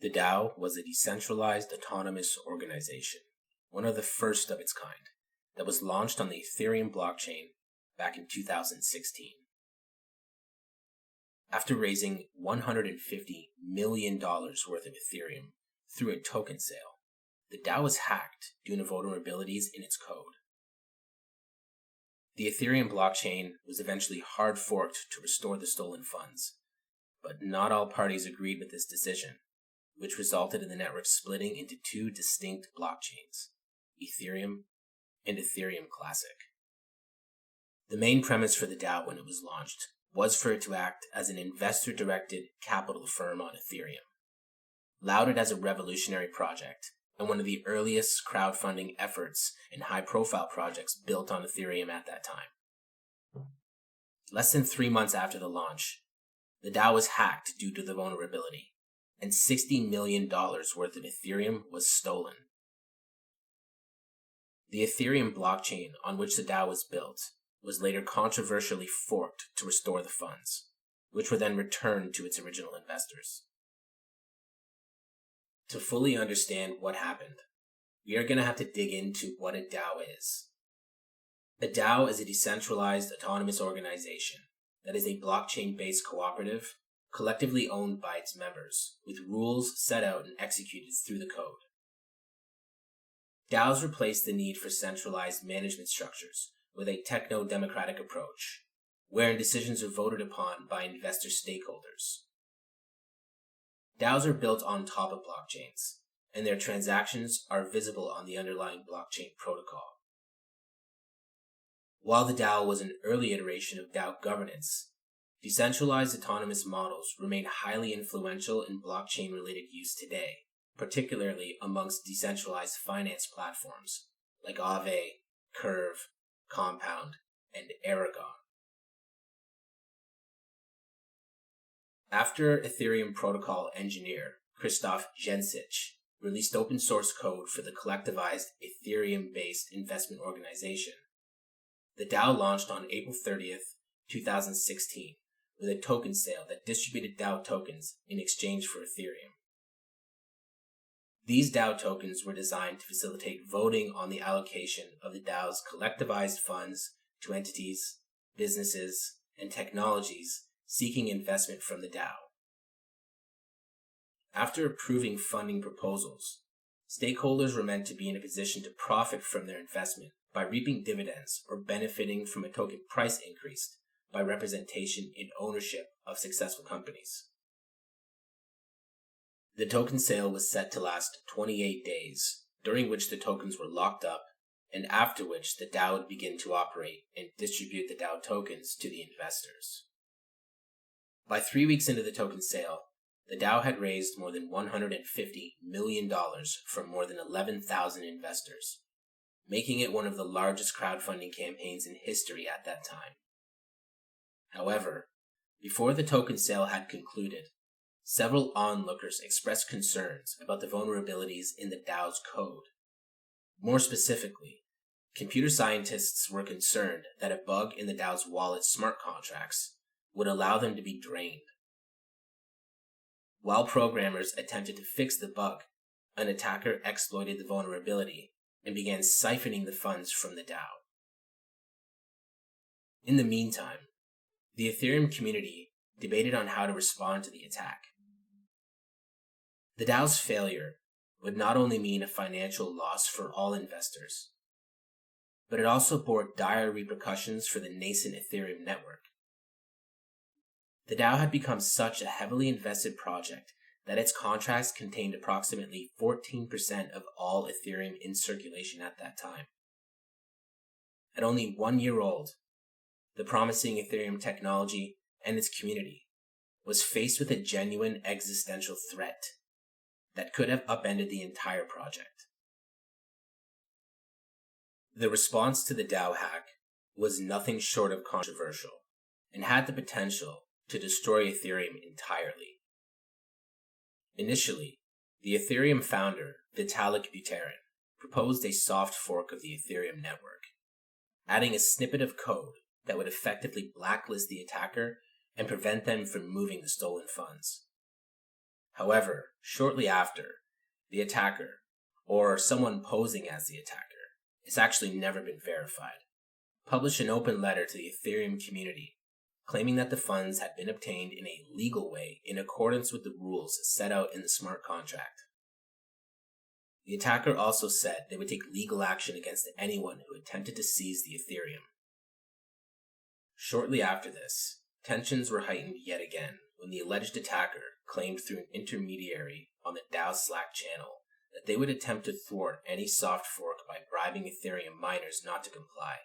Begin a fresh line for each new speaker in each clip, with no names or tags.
The DAO was a decentralized autonomous organization, one of the first of its kind, that was launched on the Ethereum Blockchain back in 2016. After raising $150 million worth of Ethereum through a token sale, the DAO was hacked due to vulnerabilities in its code. The Ethereum blockchain was eventually hard forked to restore the stolen funds, but not all parties agreed with this decision, which resulted in the network splitting into two distinct blockchains, Ethereum and Ethereum Classic. The main premise for the DAO when it was launched was for it to act as an investor-directed capital firm on Ethereum, lauded as a revolutionary project and one of the earliest crowdfunding efforts and high-profile projects built on Ethereum at that time. Less than 3 months after the launch, the DAO was hacked due to the vulnerability, and $60 million worth of Ethereum was stolen. The Ethereum blockchain on which the DAO was built was later controversially forked to restore the funds, which were then returned to its original investors. To fully understand what happened, we are going to have to dig into what a DAO is. A DAO is a decentralized autonomous organization that is a blockchain-based cooperative collectively owned by its members, with rules set out and executed through the code. DAOs replace the need for centralized management structures with a techno-democratic approach, wherein decisions are voted upon by investor stakeholders. DAOs are built on top of blockchains, and their transactions are visible on the underlying blockchain protocol. While the DAO was an early iteration of DAO governance, decentralized autonomous models remain highly influential in blockchain-related use today, particularly amongst decentralized finance platforms like Aave, Curve, Compound, and Aragon. After Ethereum protocol engineer Christoph Jensic released open source code for the collectivized Ethereum-based investment organization, the DAO launched on April 30th, 2016, with a token sale that distributed DAO tokens in exchange for Ethereum. These DAO tokens were designed to facilitate voting on the allocation of the DAO's collectivized funds to entities, businesses, and technologies seeking investment from the DAO. After approving funding proposals, stakeholders were meant to be in a position to profit from their investment by reaping dividends or benefiting from a token price increase by representation in ownership of successful companies. The token sale was set to last 28 days, during which the tokens were locked up, and after which the DAO would begin to operate and distribute the DAO tokens to the investors. By 3 weeks into the token sale, the DAO had raised more than $150 million from more than 11,000 investors, making it one of the largest crowdfunding campaigns in history at that time. However, before the token sale had concluded, several onlookers expressed concerns about the vulnerabilities in the DAO's code. More specifically, computer scientists were concerned that a bug in the DAO's wallet smart contracts would allow them to be drained. While programmers attempted to fix the bug, an attacker exploited the vulnerability and began siphoning the funds from the DAO. In the meantime, the Ethereum community debated on how to respond to the attack. The DAO's failure would not only mean a financial loss for all investors, but it also bore dire repercussions for the nascent Ethereum network. The DAO had become such a heavily invested project that its contracts contained approximately 14% of all Ethereum in circulation at that time. At only 1 year old, the promising Ethereum technology and its community was faced with a genuine existential threat that could have upended the entire project. The response to the DAO hack was nothing short of controversial and had the potential to destroy Ethereum entirely. Initially, the Ethereum founder, Vitalik Buterin, proposed a soft fork of the Ethereum network, adding a snippet of code that would effectively blacklist the attacker and prevent them from moving the stolen funds. However, shortly after, the attacker, or someone posing as the attacker, it's actually never been verified, published an open letter to the Ethereum community claiming that the funds had been obtained in a legal way in accordance with the rules set out in the smart contract. The attacker also said they would take legal action against anyone who attempted to seize the Ethereum. Shortly after this, tensions were heightened yet again when the alleged attacker claimed through an intermediary on the DAO Slack channel that they would attempt to thwart any soft fork by bribing Ethereum miners not to comply.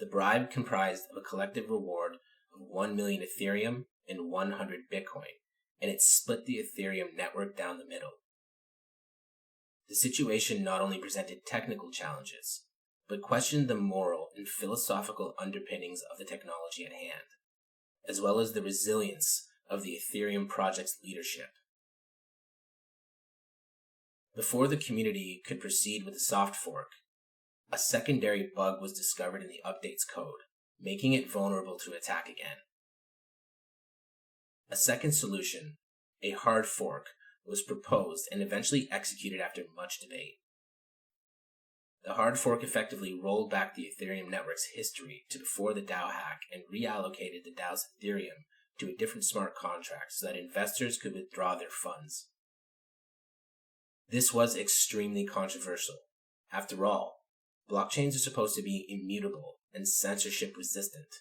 The bribe comprised of a collective reward of 1 million Ethereum and 100 Bitcoin, and it split the Ethereum network down the middle. The situation not only presented technical challenges, but questioned the moral and philosophical underpinnings of the technology at hand, as well as the resilience of the Ethereum project's leadership. Before the community could proceed with the soft fork, a secondary bug was discovered in the update's code, making it vulnerable to attack again. A second solution, a hard fork, was proposed and eventually executed after much debate. The hard fork effectively rolled back the Ethereum network's history to before the DAO hack and reallocated the DAO's Ethereum to a different smart contract so that investors could withdraw their funds. This was extremely controversial. After all, blockchains are supposed to be immutable and censorship resistant.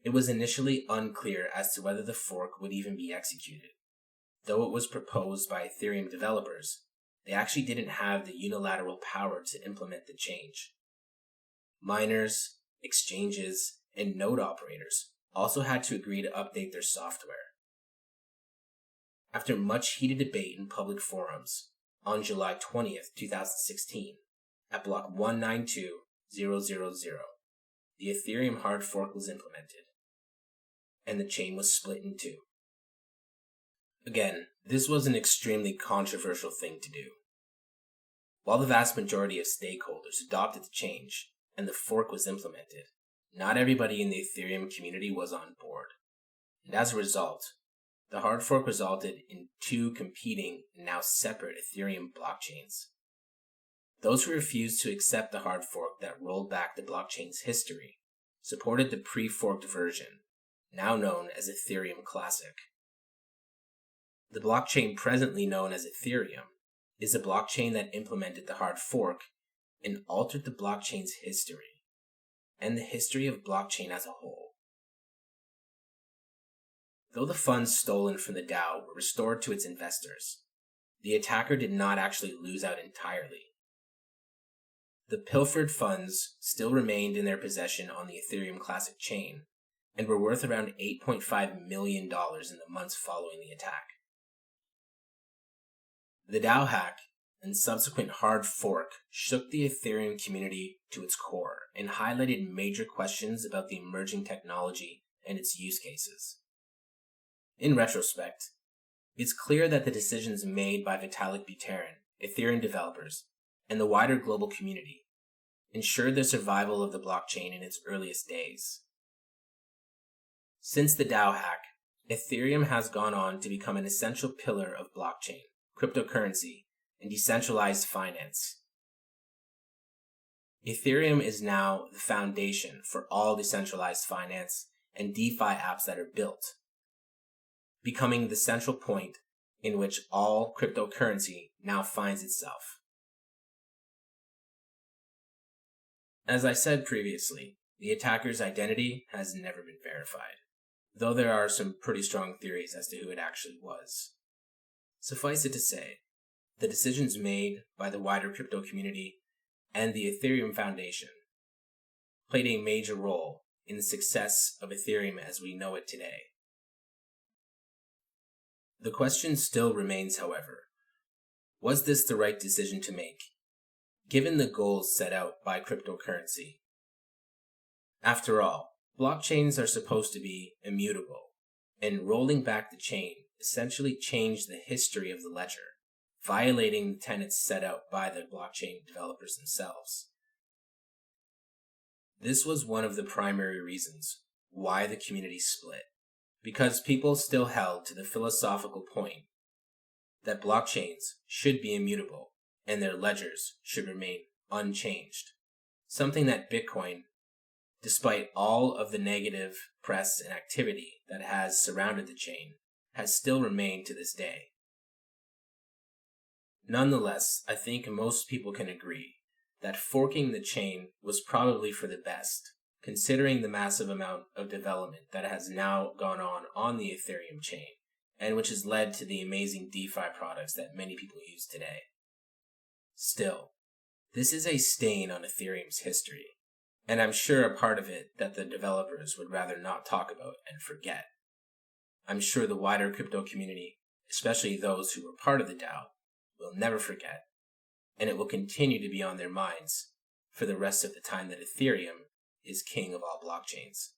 It was initially unclear as to whether the fork would even be executed. Though it was proposed by Ethereum developers, they actually didn't have the unilateral power to implement the change. Miners, exchanges, and node operators also had to agree to update their software. After much heated debate in public forums, on July 20th, 2016, at block 192,000, the Ethereum hard fork was implemented, and the chain was split in two. Again, this was an extremely controversial thing to do. While the vast majority of stakeholders adopted the change, and the fork was implemented, not everybody in the Ethereum community was on board. And as a result, the hard fork resulted in two competing and now separate Ethereum blockchains. Those who refused to accept the hard fork that rolled back the blockchain's history supported the pre-forked version, now known as Ethereum Classic. The blockchain presently known as Ethereum is a blockchain that implemented the hard fork and altered the blockchain's history, and the history of blockchain as a whole. Though the funds stolen from the DAO were restored to its investors, the attacker did not actually lose out entirely. The pilfered funds still remained in their possession on the Ethereum Classic chain and were worth around $8.5 million in the months following the attack. The DAO hack and subsequent hard fork shook the Ethereum community to its core and highlighted major questions about the emerging technology and its use cases. In retrospect, it's clear that the decisions made by Vitalik Buterin, Ethereum developers, and the wider global community ensured the survival of the blockchain in its earliest days. Since the DAO hack, Ethereum has gone on to become an essential pillar of blockchain, cryptocurrency, and decentralized finance. Ethereum is now the foundation for all decentralized finance and DeFi apps that are built, becoming the central point in which all cryptocurrency now finds itself. As I said previously, the attacker's identity has never been verified, though there are some pretty strong theories as to who it actually was. Suffice it to say, the decisions made by the wider crypto community and the Ethereum Foundation played a major role in the success of Ethereum as we know it today. The question still remains, however, was this the right decision to make, given the goals set out by cryptocurrency? After all, blockchains are supposed to be immutable, and rolling back the chain essentially changed the history of the ledger, violating the tenets set out by the blockchain developers themselves. This was one of the primary reasons why the community split, because people still held to the philosophical point that blockchains should be immutable and their ledgers should remain unchanged. Something that Bitcoin, despite all of the negative press and activity that has surrounded the chain, has still remained to this day. Nonetheless, I think most people can agree that forking the chain was probably for the best, considering the massive amount of development that has now gone on the Ethereum chain, and which has led to the amazing DeFi products that many people use today. Still, this is a stain on Ethereum's history, and I'm sure a part of it that the developers would rather not talk about and forget. I'm sure the wider crypto community, especially those who were part of the DAO, will never forget, and it will continue to be on their minds for the rest of the time that Ethereum is king of all blockchains.